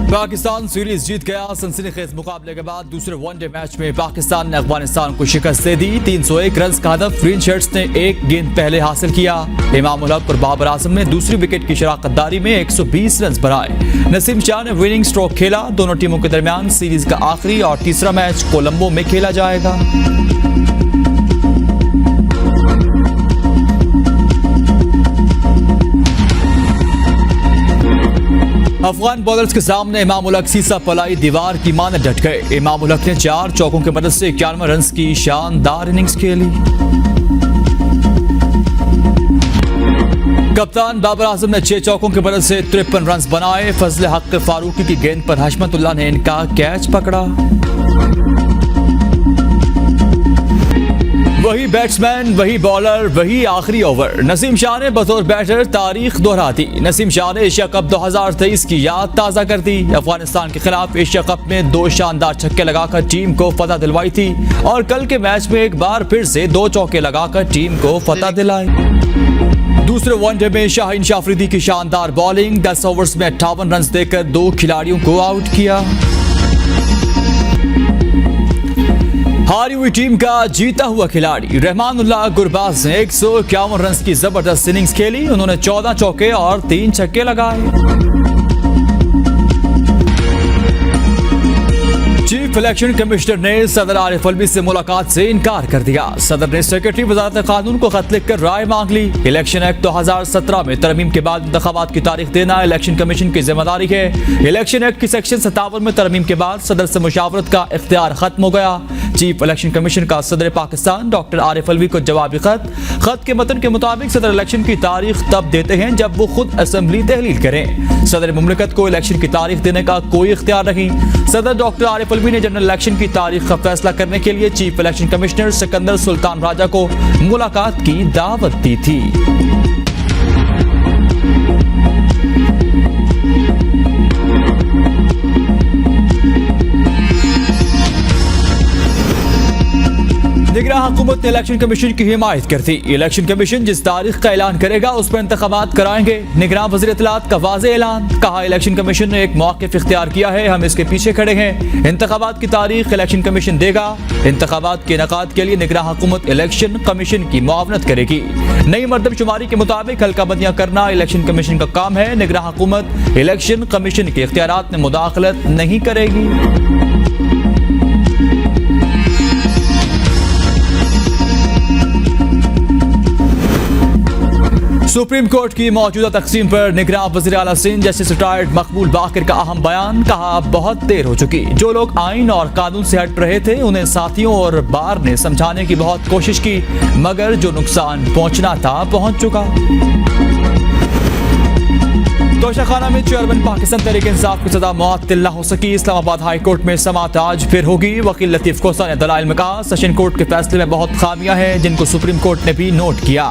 Pakistan series जीत गया। सनसनीखेज मुकाबले के बाद दूसरे वनडे मैच में पाकिस्तान ने अफगानिस्तान को शिकस्त दे दी। 301 रन का हदफ ग्रीन शर्ट्स ने एक गेंद पहले हासिल किया। इमामुल हक और बाबर आजम ने दूसरी विकेट की शराकतदारी में 120 रन बनाए। नसीम शाह ने विनिंग स्ट्रोक खेला। दोनों टीमों के दरमियान सीरीज का आखिरी और तीसरा मैच कोलंबो में खेला जाएगा। अफगान बॉलर्स के सामने इमामुल हक सीसा पलाई दीवार की माने डट गए। इमामुल हक ने 4 चौकों की मदद से 91 रन की शानदार इनिंग्स खेली। कप्तान बाबर आजम ने 6 चौकों की मदद से 53 रन बनाए। फजल हक फारूकी की गेंद पर हशमतुल्लाह ने इनका कैच पकड़ा। वही बैट्समैन, वही बॉलर, वही आखिरी ओवर। नसीम शाह ने बतौर बैटर तारीख दोहरा दी। नसीम शाह ने एशिया कप 2023 की याद ताज़ा कर दी। अफगानिस्तान के खिलाफ एशिया कप में 2 शानदार छक्के लगाकर टीम को फतह दिलवाई थी और कल के मैच में एक बार फिर से 2 चौके लगाकर टीम को फतह दिलाई। दूसरे वनडे में शाहीन शाह अफरीदी की शानदार बॉलिंग। 10 ओवर्स में 58 रन देकर 2 खिलाड़ियों को आउट किया। हारी हुई टीम का जीता हुआ खिलाड़ी रहमानुल्लाह गुरबाज ने 151 रन की जबरदस्त इनिंग्स खेली। उन्होंने 14 चौके और 3 छक्के लगाए। चीफ इलेक्शन कमिश्नर ने सदर आरिफ अलवी से मुलाकात से इनकार कर दिया। सदर ने सेक्रेटरी वजारत कानून को खत लिखकर राय मांग ली। इलेक्शन एक्ट 2017 में तरमीम के बाद इंतखाबात की तारीख देना इलेक्शन कमीशन की जिम्मेदारी है। इलेक्शन एक्ट की सेक्शन 57 में तरमीम के बाद सदर से मुशावरत का इख्तियार खत्म हो गया। चीफ इलेक्शन कमीशन का सदर पाकिस्तान डॉक्टर आरिफ अलवी को जवाबी खत के मतन के मुताबिक सदर इलेक्शन की तारीख तब देते हैं जब वो खुद असेंबली तहलील करें। सदर मुमलिकत को इलेक्शन की तारीख देने का कोई इख्तियार नहीं। सदर डॉक्टर आरिफ अलवी ने जनरल इलेक्शन की तारीख का फैसला करने के लिए chief election commissioner Sikandar Sultan Raja को मुलाकात की दावत दी थी। निगरान हुकूमत ने इलेक्शन कमीशन की हिमायत कर दी। इलेक्शन कमीशन जिस तारीख का ऐलान करेगा उस पर इंतखाबात कराएंगे। निगरान वज़ीर इत्तलात का वाज़ेह ऐलान। कहा इलेक्शन कमीशन ने एक मौक़िफ़ इख्तियार किया है, हम इसके पीछे खड़े हैं। इंतखाबात की तारीख इलेक्शन कमीशन देगा। इंतखाबात के इनेकाद के लिए निगरान हुकूमत इलेक्शन कमीशन की मुआवनत करेगी। नई मरदमशुमारी के मुताबिक हल्का बंदियां करना इलेक्शन कमीशन का काम है। निगरान हुकूमत इलेक्शन कमीशन के इख्तियारात में मुदाखलत नहीं करेगी। सुप्रीम कोर्ट की मौजूदा तकसीम पर निगरान वज़ीर आला सिंध जस्टिस रिटायर्ड मकबूल बाकर का अहम बयान। कहा बहुत देर हो चुकी। जो लोग आइन और कानून से हट रहे थे उन्हें साथियों और बार ने समझाने की बहुत कोशिश की, मगर जो नुकसान पहुंचना था पहुंच चुका। तोशाखाना में चेयरमैन पाकिस्तान तहरीक-ए-इंसाफ की सजा मुअत्तल न हो सकी। इस्लामाबाद हाई कोर्ट में समाअत आज फिर होगी। वकील लतीफ कोसा ने दलाइल में कहा सेशन कोर्ट के फैसले में बहुत खामियां हैं जिनको सुप्रीम कोर्ट ने भी नोट किया।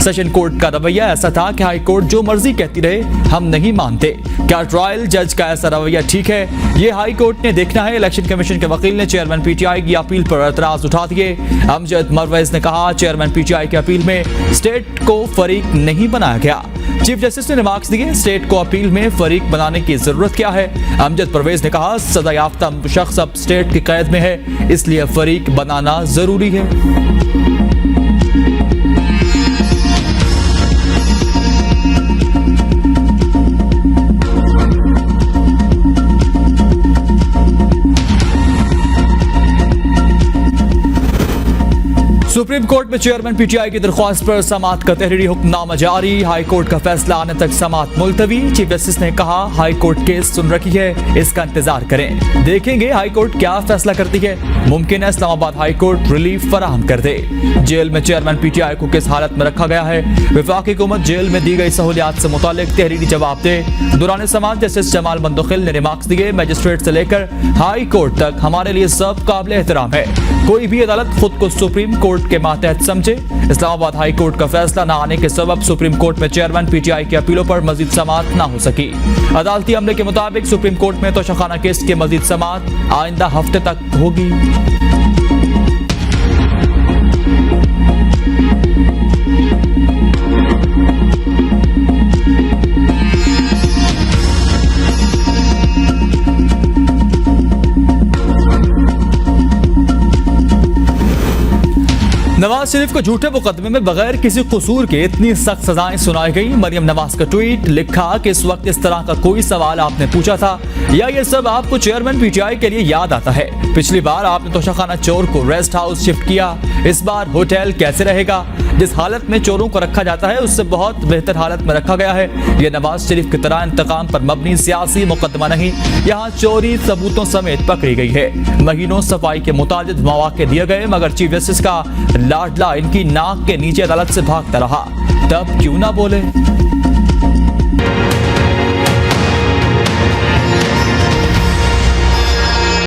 सेशन कोर्ट का रवैया ऐसा था कि हाई कोर्ट जो मर्जी कहती रहे हम नहीं मानते। क्या ट्रायल जज का ऐसा रवैया ठीक है? ये हाई कोर्ट ने देखना है। इलेक्शन कमीशन के वकील ने चेयरमैन पीटीआई की अपील पर एतराज उठा दिए। अमजद मरवैज ने कहा चेयरमैन पीटीआई की अपील में स्टेट को फरीक नहीं बनाया गया। चीफ जस्टिस ने रिमार्क्स दिए स्टेट को अपील में फरीक बनाने की जरूरत क्या है? अमजद परवेज ने कहा सजा याफ्ता शख्स अब स्टेट की कैद में है, इसलिए फरीक बनाना जरूरी है। सुप्रीम कोर्ट में चेयरमैन पीटीआई की दरख्वास्त पर समाअत का तहरीरी हुक्मनामा जारी। हाई कोर्ट का फैसला आने तक समाअत मुलतवी। चीफ जस्टिस ने कहा हाई कोर्ट केस सुन रखी है, इसका इंतजार करें, देखेंगे हाई कोर्ट क्या फैसला करती है। मुमकिन है इस्लामाबाद हाई कोर्ट रिलीफ फराहम कर दे। जेल में चेयरमैन पीटीआई को किस हालत में रखा गया है? वफाकी हुकूमत जेल में दी गई सहूलियात से मुतालिक तहरीरी जवाब दे। दौरान समाअत जस्टिस जमाल मंदोखिल ने रिमार्क्स दिए मजिस्ट्रेट से लेकर हाई कोर्ट तक हमारे लिए सब काबिल एहतराम है। कोई भी अदालत खुद को सुप्रीम कोर्ट के मातहत समझे। इस्लामाबाद हाई कोर्ट का फैसला न आने के सबब सुप्रीम कोर्ट में चेयरमैन पीटीआई की अपीलों पर मजीद समाअत न हो सकी। अदालती अमले के मुताबिक सुप्रीम कोर्ट में तोशाखाना केस के मजीद समाअत आइंदा हफ्ते तक होगी। नवाज शरीफ को झूठे मुकदमे में बगैर किसी कसूर के इतनी सख्त सजाएं सुनाई गई। मरियम नवाज का ट्वीट लिखा कि इस वक्त इस तरह का कोई सवाल आपने पूछा था या ये सब आपको चेयरमैन पीटीआई के लिए याद आता है? पिछली बार आपने तोशाखाना चोर को रेस्ट हाउस शिफ्ट किया, इस बार होटल कैसे रहेगा? जिस हालत में चोरों को रखा जाता है उससे बहुत बेहतर हालत में रखा गया है। यह नवाज शरीफ की तरह इंतकाम पर मबनी सियासी मुकदमा नहीं, यहाँ चोरी सबूतों समेत पकड़ी गई है। महीनों सफाई के मुताबिक मौके दिए गए मगर चीफ जस्टिस का लाडला इनकी नाक के नीचे अदालत से भागता रहा। तब क्यों ना बोले?